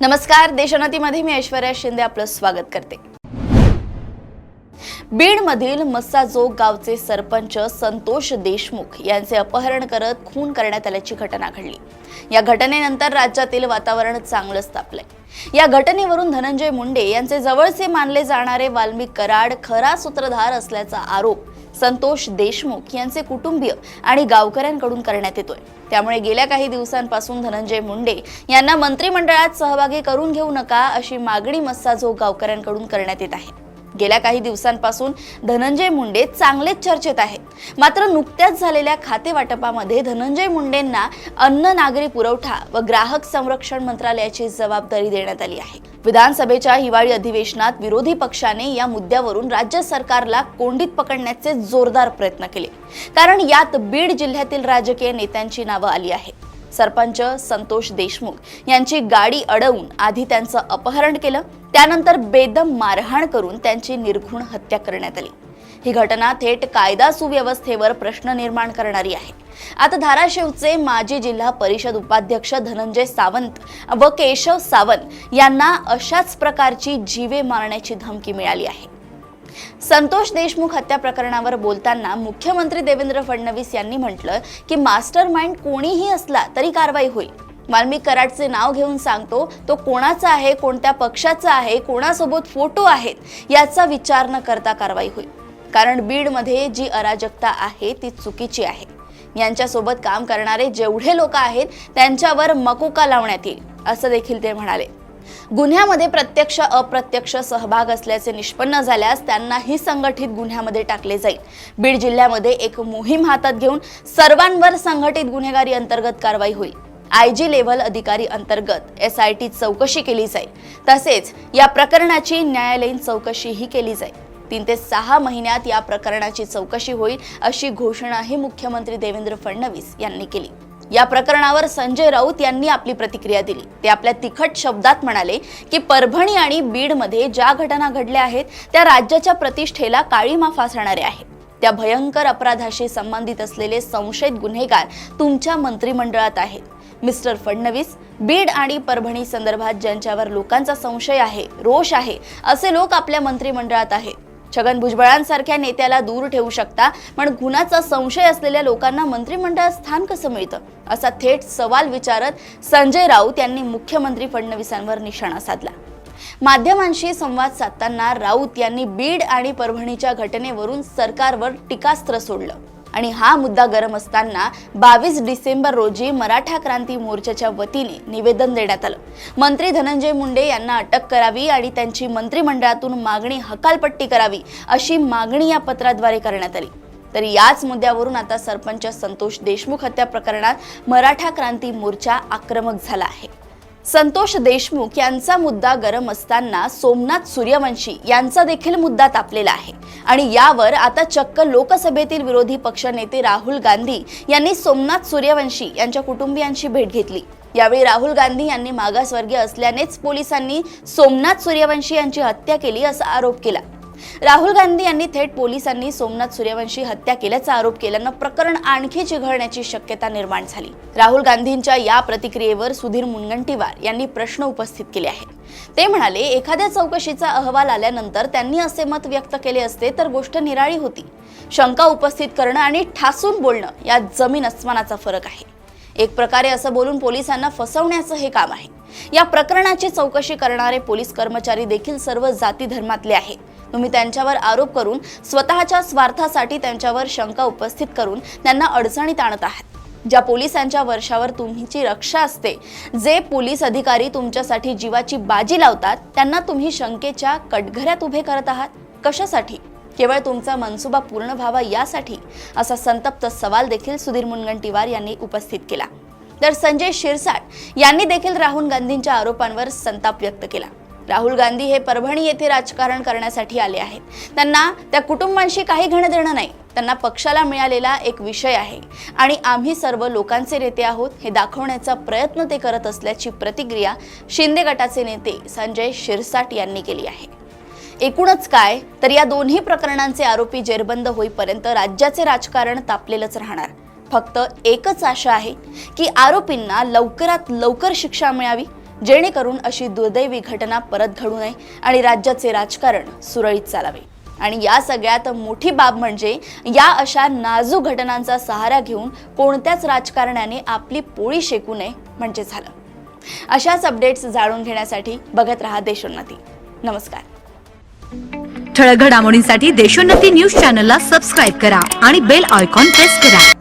नमस्कार, देशोन्नतीमध्ये मी ऐश्वर्या शिंदे आपलं स्वागत करते। बीडमधील मस्साजोग गावचे सरपंच संतोष देशमुख यांचे अपहरण करत खून करण्यात आल्याची घटना घडली। या घटनेनंतर राज्यातील वातावरण चांगलंच तापलंय। या घटनेवरून धनंजय मुंडे यांचे जवळचे मानले जाणारे वाल्मिक कराड खरा सूत्रधार असल्याचा आरोप संतोष देशमुख यांचे कुटुंबीय आणि गावकऱ्यांकडून करण्यात येतोय। त्यामुळे गेल्या काही दिवसांपासून धनंजय मुंडे यांना मंत्रिमंडळात सहभागी करून घेऊ नका अशी मागणी मस्साजोग गावकऱ्यांकडून करण्यात येत आहे। गेल्या काही दिवसांपासून धनंजय मुंडे चांगलेच चर्चेत आहेत। मात्र नुकत्याच झालेल्या खाते वाटपामध्ये धनंजय मुंडेंना अन्न नागरी पुरवठा व ग्राहक संरक्षण मंत्रालयाची जबाबदारी देण्यात आली आहे। विधानसभेच्या हिवाळी अधिवेशनात विरोधी पक्षाने या मुद्द्यावरून राज्य सरकारला कोंडीत पकडण्याचे जोरदार प्रयत्न केले, कारण यात बीड जिल्ह्यातील राजकीय नेत्यांची नावे आली आहेत। सरपंच संतोष देशमुख यांची गाडी अडवून आधी त्यांचं अपहरण केलं, त्यानंतर बेदम मारहाण करून त्यांची निर्घृण हत्या करण्यात आली। ही घटना थेट कायदा सुव्यवस्थेवर प्रश्न निर्माण करणारी आहे। आता धाराशिवचे माजी जिल्हा परिषद उपाध्यक्ष धनंजय सावंत व केशव सावंत यांना अशाच प्रकारची जीवे मारण्याची धमकी मिळाली आहे। संतोष देशमुख हत्या प्रकरणावर बोलताना मुख्यमंत्री देवेंद्र फडणवीस यांनी म्हटलं की मास्टर माइंड कोणीही असला तरी कारवाई होईल। वाल्मिक कराडचे नाव घेऊन सांगतो तो कोणाचा आहे, कोणत्या पक्षाचा आहे, कोणासोबत फोटो आहेत याचा विचार न करता कारवाई होईल, कारण बीडमध्ये जी अराजकता आहे ती चुकीची आहे। यांच्यासोबत काम करणारे जेवढे लोक आहेत त्यांच्यावर मकोका लावण्यात येईल असं देखील ते म्हणाले। गुन्ह्यामध्ये प्रत्यक्ष अप्रत्यक्ष सहभाग असल्याचे निष्पन्न झाल्यास त्यांनाही संघटित गुन्ह्यामध्ये टाकले जाईल। बीड जिल्ह्यामध्ये एक मोहीम हातात घेऊन सर्वांवर संघटित गुन्हेगारी अंतर्गत कारवाई होईल। आयजी लेव्हल अधिकारी अंतर्गत SIT चौकशी केली जाईल, तसेच या प्रकरणाची न्यायालयीन चौकशीही केली जाईल। 3 ते 6 महिन्यात या प्रकरणाची चौकशी होईल अशी घोषणाही मुख्यमंत्री देवेंद्र फडणवीस यांनी केली। या प्रकरणावर संजय राऊत यांनी आपली प्रतिक्रिया दिली। ते आपल्या तिखट शब्दात म्हणाले की परभणी आणि बीडमध्ये ज्या घटना घडल्या आहेत त्या राज्याच्या प्रतिष्ठेला काळीमा फासणाऱ्या आहेत। त्या भयंकर अपराधाशी संबंधित असलेले संशयित गुन्हेगार तुमच्या मंत्रिमंडळात आहेत। मिस्टर फडणवीस, बीड आणि परभणी संदर्भात ज्यांच्यावर लोकांचा संशय आहे, रोष आहे, असे लोक आपल्या मंत्रिमंडळात आहेत। छगन भुजबळांसारख्या नेत्याला दूर ठेवू शकता, पण गुन्ह्याचा संशय असलेल्या लोकांना मंत्रिमंडळात स्थान कसं मिळतं, असा थेट सवाल विचारत संजय राऊत यांनी मुख्यमंत्री फडणवीसांवर निशाणा साधला। माध्यमांशी संवाद साधताना राऊत यांनी बीड आणि परभणीच्या घटनेवरून सरकारवर टीकास्त्र सोडलं आणि हा मुद्दा गरम असताना 22 डिसेंबर रोजी मराठा क्रांती मोर्चाच्या वतीने निवेदन देण्यात आलं। मंत्री धनंजय मुंडे यांना अटक करावी आणि त्यांची मंत्रिमंडळातून मागणी हकालपट्टी करावी अशी मागणी या पत्राद्वारे करण्यात आली। तरी याच मुद्द्यावरून आता सरपंच संतोष देशमुख हत्या प्रकरणात मराठा क्रांती मोर्चा आक्रमक झाला आहे। संतोष देशमुख यांचा मुद्दा गरम असताना सोमनाथ सूर्यवंशी यांचा देखील मुद्दा तापलेला आहे आणि यावर आता चक्क लोकसभेतील विरोधी पक्षनेते राहुल गांधी यांनी सोमनाथ सूर्यवंशी यांच्या कुटुंबियांची भेट घेतली। यावेळी राहुल गांधी यांनी मागासवर्गीय असल्यानेच पोलिसांनी सोमनाथ सूर्यवंशी यांची हत्या केली असा आरोप केला। राहुल गांधी यांनी थेट पोलिसांनी सोमनाथ सूर्यवंशी हत्या केल्याचा आरोप केल्यानं प्रकरण आणखी चिघळण्याची शक्यता निर्माण झाली। राहुल गांधींच्या या प्रतिक्रियेवर सुधीर मुनगंटीवार यांनी प्रश्न उपस्थित केले आहेत। ते म्हणाले, एखाद्या चौकशीचा अहवाल आल्यानंतर त्यांनी असे मत व्यक्त केले असते तर गोष्ट निराळी होती। शंका उपस्थित करणं आणि ठासून बोलणं यात जमीन अस्मानाचा फरक आहे। एक प्रकारे असं बोलून पोलिसांना फसवण्याचं हे काम आहे। या प्रकरणाची चौकशी करणारे पोलीस कर्मचारी देखील सर्व जाती धर्मातले आहेत। तुम्ही त्यांच्यावर आरोप करून स्वतःच्या स्वार्थासाठी त्यांच्यावर शंका उपस्थित करून त्यांना अडचणीत आणत आहात। ज्या पोलिसांच्या वर्षावर तुमची रक्षा असते, जे पोलीस अधिकारी तुमच्यासाठी जीवाची बाजी लावतात, त्यांना तुम्ही शंकेच्या कटघऱ्यात उभे करत आहात। कशासाठी? केवळ तुमचा मनसुबा पूर्ण व्हावा यासाठी, असा संतप्त सवाल देखील सुधीर मुनगंटीवार यांनी उपस्थित केला। तर संजय शिरसाट यांनी देखील राहुल गांधींच्या आरोपांवर संताप व्यक्त केला। राहुल गांधी हे परभणी येथे राजकारण करण्यासाठी आले आहेत। त्यांना त्या कुटुंबांशी काही घेणं देणं नाही। त्यांना पक्षाला मिळालेला एक विषय आहे आणि आम्ही सर्व लोकांचे नेते आहोत हे दाखवण्याचा प्रयत्न ते करत असल्याची प्रतिक्रिया शिंदे गटाचे नेते संजय शिरसाट यांनी केली आहे। एकूणच काय तर या दोन्ही प्रकरणांचे आरोपी जेरबंद होईपर्यंत राज्याचे राजकारण तापलेलंच राहणार। फक्त एकच आशा आहे की आरोपींना लवकरात लवकर शिक्षा मिळावी, जेणेकरून अशी दुर्दैवी घटना परत घडू नये आणि राज्याचे राजकारण सुरळीत चालावे। आणि या सगळ्यात मोठी बाब म्हणजे या अशा नाजूक घटनांचा सहारा घेऊन कोणत्याच राजकारण्याने आपली पोळी शेकू नये म्हणजे झालं। अशाच अपडेट्स जाणून घेण्यासाठी बघत रहा देशोन्नती। नमस्कार। ठळक घडामोडींसाठी देशोन्नती न्यूज चॅनलला सबस्क्राइब करा आणि बेल आयकॉन प्रेस करा।